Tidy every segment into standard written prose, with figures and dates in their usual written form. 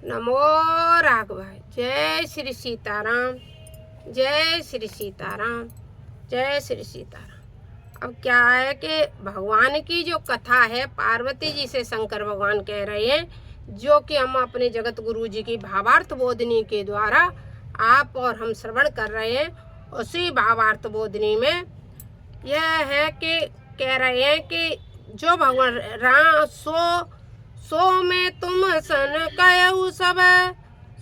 नमो राघवाय। जय श्री सीताराम, जय श्री सीताराम, जय श्री सीताराम। अब क्या है कि भगवान की जो कथा है, पार्वती जी से शंकर भगवान कह रहे हैं, जो कि हम अपने जगत गुरु जी की भावार्थ बोधनी के द्वारा आप और हम श्रवण कर रहे हैं। उसी भावार्थ बोधनी में यह है कि कह रहे हैं कि जो भगवान राम सो में तुम सन कहु सब,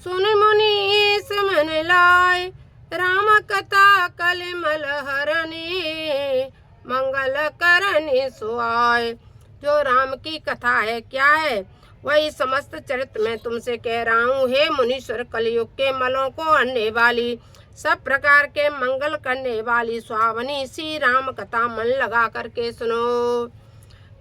सुन मुनि मन लाय, राम कथा कलिमल हरने, मंगल करने सुआय। जो राम की कथा है, क्या है वही समस्त चरित्र में तुमसे कह रहा हूँ। हे मुनीश्वर, कलयुग के मलों को हरने वाली, सब प्रकार के मंगल करने वाली सुहावनी सी राम कथा मन लगा करके सुनो।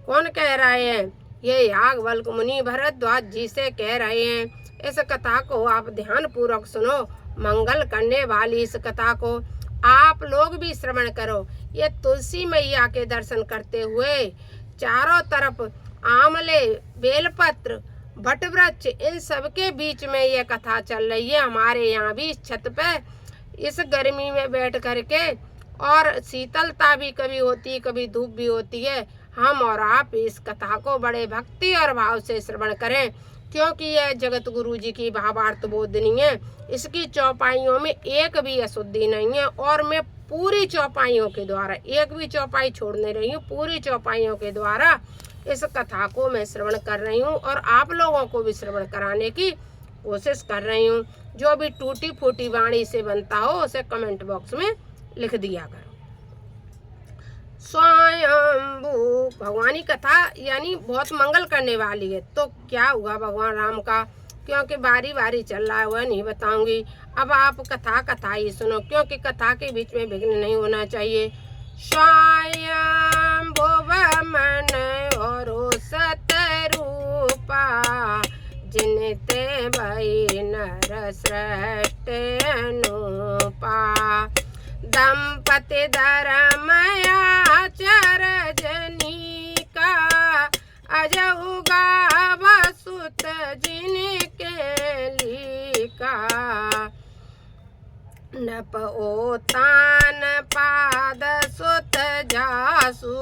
कौन कह रहे हैं? ये याज्ञवल्क्य मुनि भरद्वाज जी से कह रहे हैं। इस कथा को आप ध्यान पूर्वक सुनो। मंगल करने वाली इस कथा को आप लोग भी श्रवण करो। ये तुलसी मैया के दर्शन करते हुए चारों तरफ आंवले, बेलपत्र, वटवृक्ष, इन सब के बीच में ये कथा चल रही है। हमारे यहाँ भी इस छत पे इस गर्मी में बैठ करके, और शीतलता भी कभी होती है, कभी धूप भी होती है, हम और आप इस कथा को बड़े भक्ति और भाव से श्रवण करें, क्योंकि यह जगत गुरु जी की भावार्थ बोधनी है। इसकी चौपाइयों में एक भी अशुद्धि नहीं है, और मैं पूरी चौपाइयों के द्वारा, एक भी चौपाई छोड़ नहीं रही हूँ, पूरी चौपाइयों के द्वारा इस कथा को मैं श्रवण कर रही हूँ और आप लोगों को भी श्रवण कराने की कोशिश कर रही हूँ। जो भी टूटी फूटी वाणी से बनता हो उसे कमेंट बॉक्स में लिख दिया करो। स्वयंभू भगवानी कथा यानी बहुत मंगल करने वाली है। तो क्या हुआ भगवान राम का, क्योंकि बारी बारी चल रहा है वह नहीं बताऊंगी। अब आप कथा ही सुनो, क्योंकि कथा के बीच में विघ्न नहीं होना चाहिए। स्वयंभू मन और सतरूपा, जिनते भई नर श्रेष्ठ अनुपा, दंपति धर्मयाचर जनिका, अजहु गाव सुत जिनके लिका, नप ओतान पाद सुत जासु,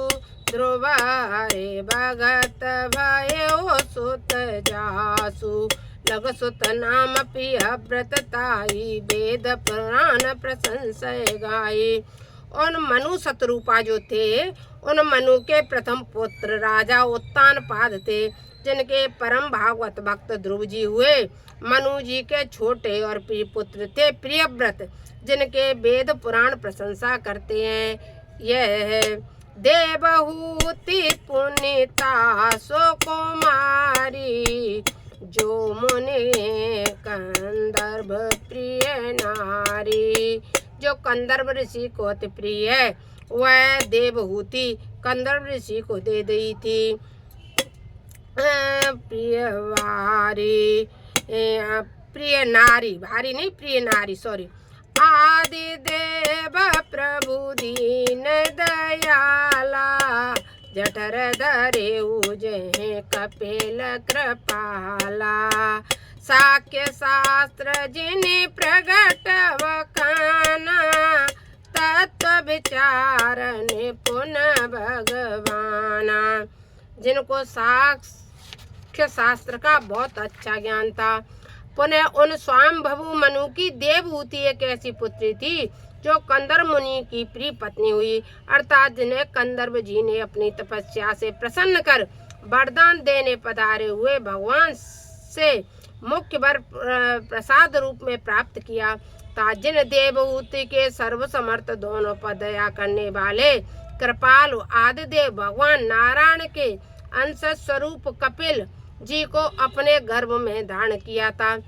ध्रुव हरे भगत भयो सुत जासु, लग सुत नाम पिय व्रत ताई, वेद पुराण प्रशंसय गाये। उन मनु शतरूपा जो थे, उन मनु के प्रथम पुत्र राजा उत्तान पाद थे, जिनके परम भागवत भक्त ध्रुव जी हुए। मनु जी के छोटे और प्रिय पुत्र थे प्रियव्रत, जिनके वेद पुराण प्रशंसा करते हैं। यह देवहूति पुनीता सुकुमारी, जो मुनि कंदर्भ प्रिय नारी। जो कंदर्भ ऋषि को अति प्रिय है, वह देवहूति कंदर्भ ऋषि को दे दी थी। प्रिय नारी, भारी नहीं, प्रिय नारी, सॉरी। आदि देव प्रभु दीन दयाला, जठर धरे उजहे कपिल कृपाला, साक्य शास्त्र जिन्हें प्रगट वखाना, तत्व विचार निपुण भगवाना। जिनको साक्ष्य शास्त्र का बहुत अच्छा ज्ञान था। पुनः उन स्वयंभू मनु की देवहूति एक ऐसी पुत्री थी जो कंदर्भ मुनि की प्रिय पत्नी हुई, अर्थात जिन्हें कंदर्भ जी ने अपनी तपस्या से प्रसन्न कर वरदान देने पधारे हुए भगवान से मुख्य वर प्रसाद रूप में प्राप्त किया था। जिन देवहूति के सर्वसमर्थ दोनों पर दया करने वाले कृपालु आदिदेव भगवान नारायण के अंश स्वरूप कपिल जी को अपने गर्भ में धारण किया था।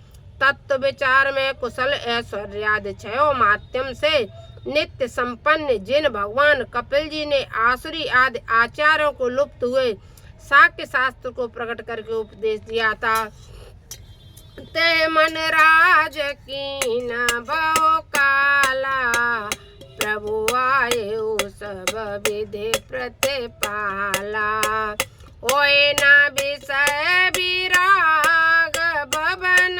तत्व विचार में कुशल ऐश्वर्यादि छयों माध्यम से नित्य संपन्न जिन भगवान कपिल जी ने आसुरी आदि आचार्यों को लुप्त हुए साक्य शास्त्र को प्रकट करके उपदेश दिया था। ते मन राज कीन बहु काला, प्रभु आये सब विधि प्रतिपाला, होए ना विषय विराग भवन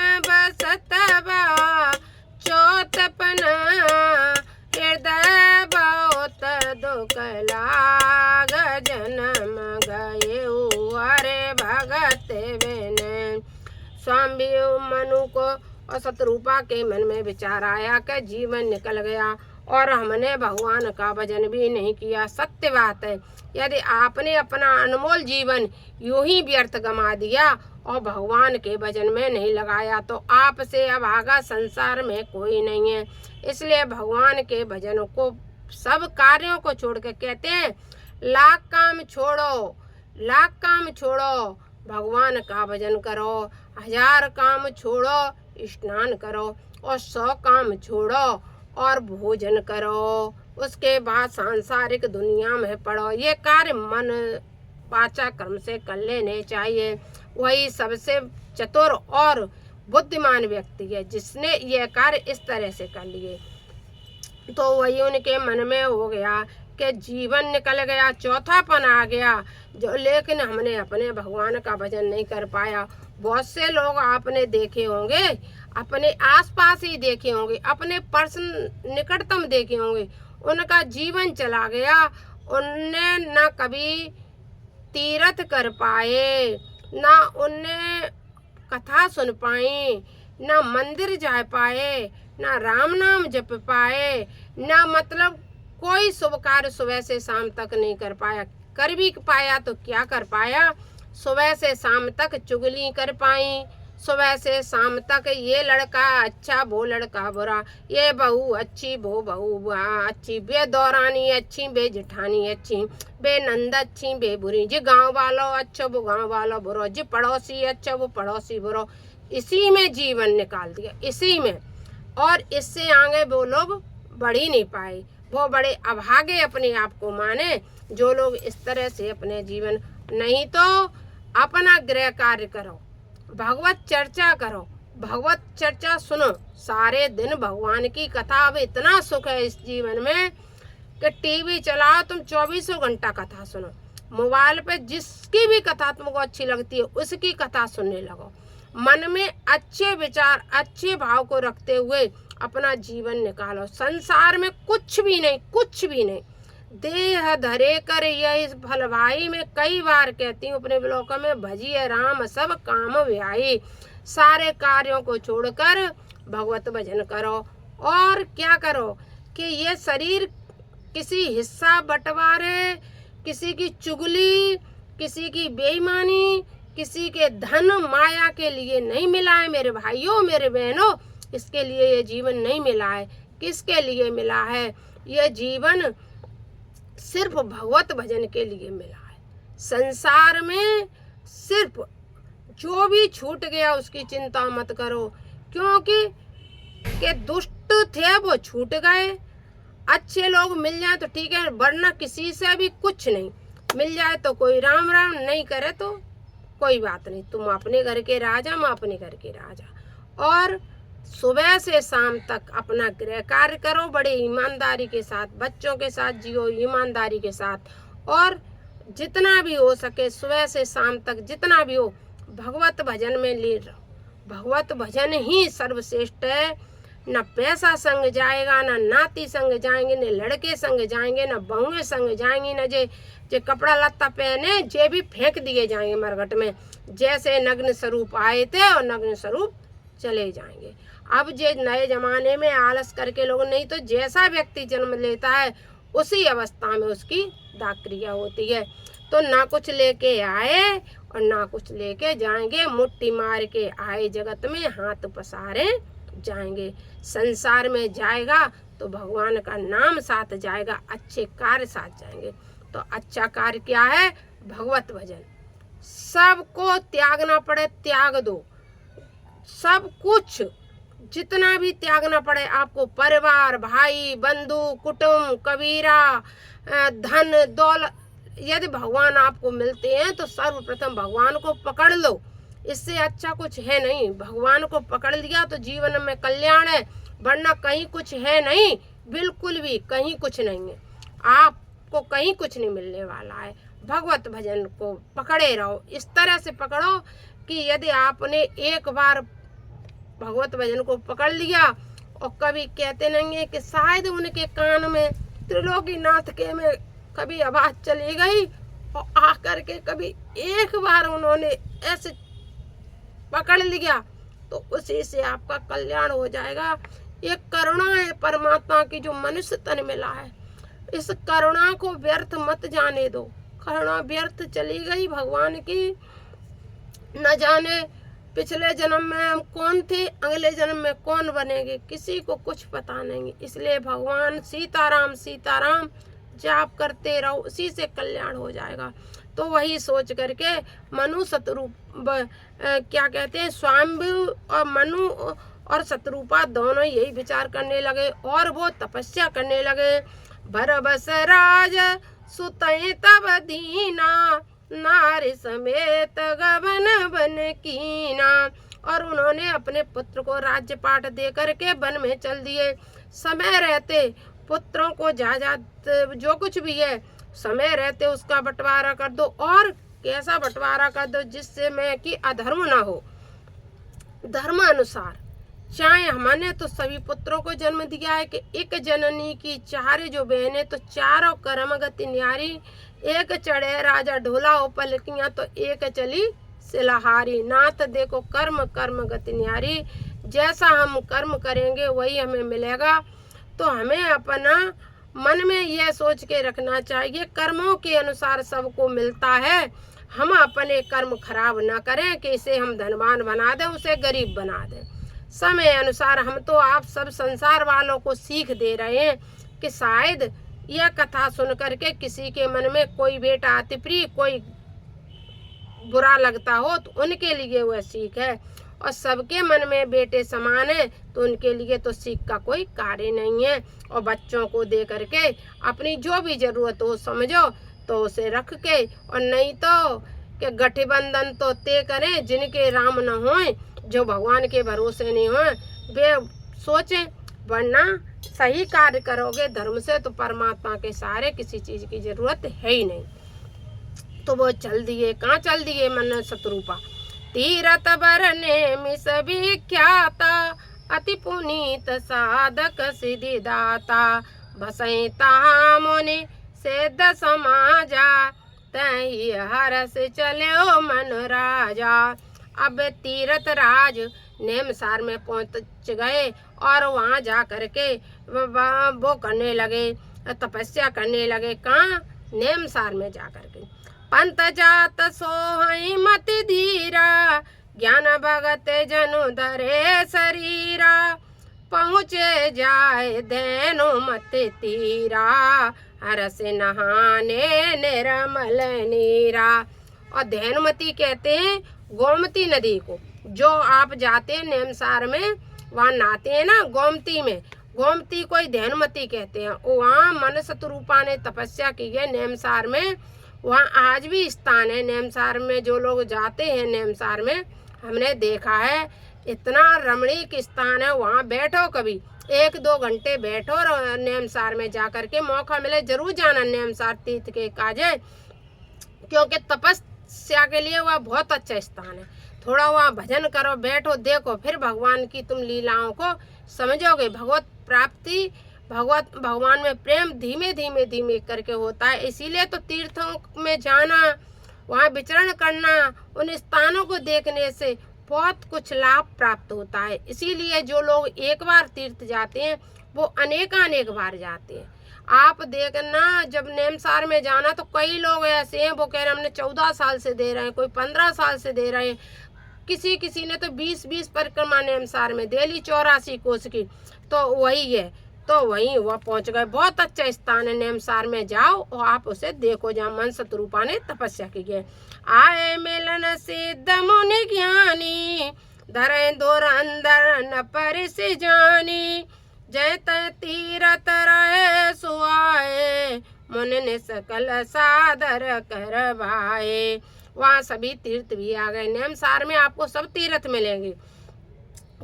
स्वामी मनु को और शत्रुपा के मन में विचार आया कि जीवन निकल गया और हमने भगवान का भजन भी नहीं किया। सत्य बात है, यदि आपने अपना अनमोल जीवन यूं ही व्यर्थ गंवा दिया और भगवान के भजन में नहीं लगाया तो आपसे अभागा संसार में कोई नहीं है। इसलिए भगवान के भजन को सब कार्यों को छोड़ के कहते हैं, लाख काम छोड़ो, लाख काम छोड़ो, भगवान का भजन करो। 1000 काम छोड़ो, स्नान करो और 100 काम छोड़ो और भोजन करो। उसके बाद सांसारिक दुनिया में पड़ो। ये कार्य मन वाचा कर्म से कर लेने चाहिए। वही सबसे चतुर और बुद्धिमान व्यक्ति है जिसने यह कार्य इस तरह से कर लिए। तो वही उनके मन में हो गया कि जीवन निकल गया, चौथापन आ गया जो, लेकिन हमने अपने भगवान का भजन नहीं कर पाया। बहुत से लोग आपने देखे होंगे, अपने आसपास ही देखे होंगे, अपने पर्सन निकटतम देखे होंगे, उनका जीवन चला गया। उनने न कभी तीर्थ कर पाए, ना उनने कथा सुन पाई, ना मंदिर जा पाए, ना राम नाम जप पाए, ना मतलब कोई शुभ कार्य सुबह से शाम तक नहीं कर पाया। कर भी पाया तो क्या कर पाया, सुबह से शाम तक चुगली कर पाई, सुबह से शाम तक ये लड़का अच्छा वो लड़का बुरा, ये बहू अच्छी वो बहू अच्छी, बे दौरानी अच्छी बे जेठानी अच्छी, बे नंद अच्छी बे बुरी, जी गांव वालों अच्छा वो गांव वालों बुरो, जी पड़ोसी अच्छा वो पड़ोसी बुरो। इसी में जीवन निकाल दिया, इसी में। और इससे आगे वो लोग बढ़ ही नहीं पाए। वो बड़े अभागे अपने आप को माने जो लोग इस तरह से अपने जीवन। नहीं तो अपना गृह कार्य करो, भगवत चर्चा करो, भगवत चर्चा सुनो सारे दिन, भगवान की कथा। अब इतना सुख है इस जीवन में कि टीवी चलाओ, तुम 24 घंटा कथा सुनो। मोबाइल पे जिसकी भी कथा तुमको अच्छी लगती है उसकी कथा सुनने लगो। मन में अच्छे विचार, अच्छे भाव को रखते हुए अपना जीवन निकालो। संसार में कुछ भी नहीं, कुछ भी नहीं। देह धरे कर यही फल भाई, मैं कई बार कहती हूँ अपने ब्लॉग में, भजिए राम सब काम व्याई। सारे कार्यों को छोड़कर भगवत भजन करो। और क्या करो कि ये शरीर किसी हिस्सा बंटवारे, किसी की चुगली, किसी की बेईमानी, किसी के धन माया के लिए नहीं मिला है मेरे भाइयों मेरे बहनों। इसके लिए ये जीवन नहीं मिला है। किसके लिए मिला है? ये जीवन सिर्फ भगवत भजन के लिए मिला है। संसार में सिर्फ जो भी छूट गया उसकी चिंता मत करो, क्योंकि के दुष्ट थे वो छूट गए। अच्छे लोग मिल जाए तो ठीक है, वरना किसी से भी कुछ नहीं। मिल जाए तो कोई राम राम, नहीं करे तो कोई बात नहीं। तुम अपने घर के राजा, मैं अपने घर के राजा। और सुबह से शाम तक अपना गृह कार्य करो, बड़े ईमानदारी के साथ, बच्चों के साथ जियो ईमानदारी के साथ। और जितना भी हो सके सुबह से शाम तक जितना भी हो भगवत भजन में लीन रहो। भगवत भजन ही सर्वश्रेष्ठ है। न पैसा संग जाएगा, न नाती संग जाएंगे, न लड़के संग जाएंगे, न बहुएं संग जाएंगी, न जे कपड़ा लत्ता पहने जे भी फेंक दिए जाएंगे मरघट में। जैसे नग्न स्वरूप आए थे और नग्न स्वरूप चले जाएंगे। अब जे नए जमाने में आलस करके लोग, नहीं तो जैसा व्यक्ति जन्म लेता है उसी अवस्था में उसकी दाह क्रिया होती है। तो ना कुछ लेके आए और ना कुछ लेके जाएंगे। मुट्ठी मार के आए जगत में, हाथ पसारे जाएंगे। संसार में जाएगा तो भगवान का नाम साथ जाएगा, अच्छे कार्य साथ जाएंगे। तो अच्छा कार्य क्या है? भगवत भजन। सबको त्यागना पड़े त्याग दो, सब कुछ जितना भी त्यागना पड़े आपको, परिवार, भाई, बंधु, कुटुंब, कबीरा, धन दौलत, यदि भगवान आपको मिलते हैं तो सर्वप्रथम भगवान को पकड़ लो। इससे अच्छा कुछ है नहीं। भगवान को पकड़ लिया तो जीवन में कल्याण है, वरना कहीं कुछ है नहीं, बिल्कुल भी कहीं कुछ नहीं है। आपको कहीं कुछ नहीं मिलने वाला है। भगवत भजन को पकड़े रहो, इस तरह से पकड़ो कि यदि आपने एक बार भगवत भजन को पकड़ लिया, और कभी कहते नहीं है कि शायद उनके कान में त्रिलोकीनाथ के में कभी आवाज चली गई और आकर के कभी एक बार उन्होंने ऐसे पकड़ लिया तो उसी से आपका कल्याण हो जाएगा। ये करुणा है परमात्मा की जो मनुष्य तन मिला है, इस करुणा को व्यर्थ मत जाने दो। करुणा व्यर्थ चली गई भगवान की, न जाने पिछले जन्म में हम कौन थे, अगले जन्म में कौन बनेंगे, किसी को कुछ पता नहीं। इसलिए भगवान सीताराम सीताराम जाप करते रहो, उसी से कल्याण हो जाएगा। तो वही सोच करके मनु शतरूप क्या कहते हैं, स्वामी और मनु और शतरूपा दोनों यही विचार करने लगे और वो तपस्या करने लगे। भरबस राज सुतई तब दीना, नारी समेत गगन बन कीना। और उन्होंने अपने पुत्र को राज्य पाठ दे करके वन में चल दिए। समय रहते पुत्रों को जायदाद जो कुछ भी है समय रहते उसका बंटवारा कर दो, और कैसा बंटवारा कर दो जिससे में कि अधर्म ना हो, धर्म अनुसार। चाहे हमने तो सभी पुत्रों को जन्म दिया है कि एक जननी की चार जो बहनें तो चारों कर्म गति न्यारी, एक चढ़े राजा ढोला हो पलकियां तो एक चली सिलहारी। नाथ देखो कर्म कर्म गति न्यारी, जैसा हम कर्म करेंगे वही हमें मिलेगा। तो हमें अपना मन में यह सोच के रखना चाहिए कर्मों के अनुसार सबको मिलता है। हम अपने कर्म खराब ना करें कि इसे हम धनवान बना दें, उसे गरीब बना दें। समय अनुसार हम तो आप सब संसार वालों को सीख दे रहे हैं कि शायद यह कथा सुन करके किसी के मन में कोई बेटा अति प्रिय कोई बुरा लगता हो तो उनके लिए वह सीख है, और सबके मन में बेटे समान है तो उनके लिए तो सीख का कोई कार्य नहीं है। और बच्चों को दे करके अपनी जो भी जरूरत हो समझो तो उसे रख के, और नहीं तो कि गठबंधन तो तय करें जिनके राम न होए, जो भगवान के भरोसे नहीं होए वे सोचें, वरना सही कार्य करोगे धर्म से तो परमात्मा के सहारे किसी चीज की जरूरत है ही नहीं। तो वो चल दिए, कहाँ चल दिए मन शतरूपा, तीरथ बरने मिस विख्याता, अति पुनीत साधक सिद्धि दाता, बसई तहा मुनि सिद्ध समाजा, तही हरस चलो मन राजा। अब तीरथ राज नेमसार में पहुंच गए और वहां जा करके वो करने लगे, तपस्या करने लगे। कहाँ? नेमसार में जा करके। पंत जात सोहई मति धीरा, ज्ञान भगत जनु धरे शरीरा, पहुँचे जाए धैनु मत तीरा, हरस नहाने निर्मल नीरा। और धैनुमती कहते हैं गोमती नदी को, जो आप जाते हैं नेमसार में वहाँ नहाते हैं ना गोमती में, गोमती को धैनुमती कहते हैं। वहाँ मन शतरूपा ने तपस्या की है नेमसार में, वहाँ आज भी स्थान है नेमसार में। जो लोग जाते हैं नेमसार में हमने देखा है, इतना रमणीक स्थान है। वहाँ बैठो, कभी 1-2 घंटे बैठो और नेमसार में जा कर के मौका मिले जरूर जाना नेमसार तीर्थ के काजे, क्योंकि तपस्या के लिए वह बहुत अच्छा स्थान है। थोड़ा वहाँ भजन करो, बैठो, देखो, फिर भगवान की तुम लीलाओं को समझोगे। भगवत प्राप्ति, भगवान में प्रेम धीमे धीमे धीमे करके होता है। इसीलिए तो तीर्थों में जाना, वहाँ विचरण करना, उन स्थानों को देखने से बहुत कुछ लाभ प्राप्त होता है। इसीलिए जो लोग एक बार तीर्थ जाते हैं वो अनेक बार जाते हैं। आप देखना, जब नेमसार में जाना तो कई लोग ऐसे हैं वो कह रहे हैं हमने 14 साल से दे रहे हैं, कोई 15 साल से दे रहे हैं, किसी ने तो 20 परिक्रमा नेमसार में दे ली 84 कोस की। तो वही है, तो वहीं वह पहुंच गए। बहुत अच्छा स्थान है नेमसार में, जाओ और आप उसे देखो जहाँ मन शतरूपा ने तपस्या की है। आए मिलन सिद्ध मुनि ज्ञानी, धरे दूर अंदर न परिस जानी, जय तय तीरथ रहे सुआए, मुनि ने सकल सादर करवाए। वहाँ सभी तीर्थ भी आ गए। नेमसार में आपको सब तीर्थ मिलेंगे।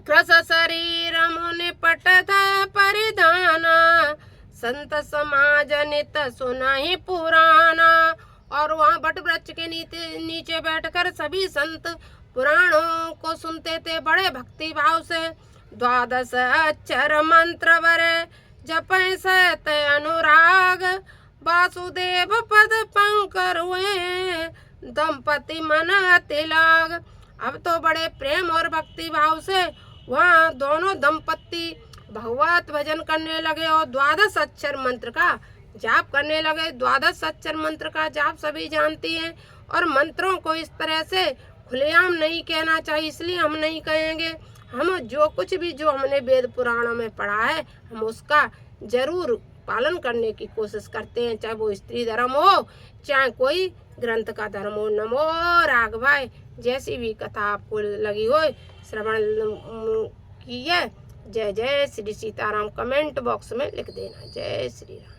कृस शरीर मुनि पटत परिधाना, संत समाज नित सुनाहि पुराना। और वहाँ बट वृक्ष के नीचे बैठकर सभी संत पुराणों को सुनते थे बड़े भक्ति भाव से। 12 अक्षर मंत्र वरे जपै सत अनुराग, वासुदेव पद पंकर हुए दंपति मन तिलाग। अब तो बड़े प्रेम और भक्ति भाव से वहाँ दोनों दंपत्ति भगवत भजन करने लगे और द्वादश अक्षर मंत्र का जाप करने लगे। द्वादश अक्षर मंत्र का जाप सभी जानती हैं और मंत्रों को इस तरह से खुलेआम नहीं कहना चाहिए, इसलिए हम नहीं कहेंगे। हम जो कुछ भी जो हमने वेद पुराणों में पढ़ा है हम उसका जरूर पालन करने की कोशिश करते हैं, चाहे वो स्त्री धर्म हो चाहे कोई ग्रंथ का धर्म हो। नमो राघवाय। जैसी भी कथा आपको लगी हो श्रवण कीजिए। जय जय श्री सीताराम कमेंट बॉक्स में लिख देना। जय श्री राम।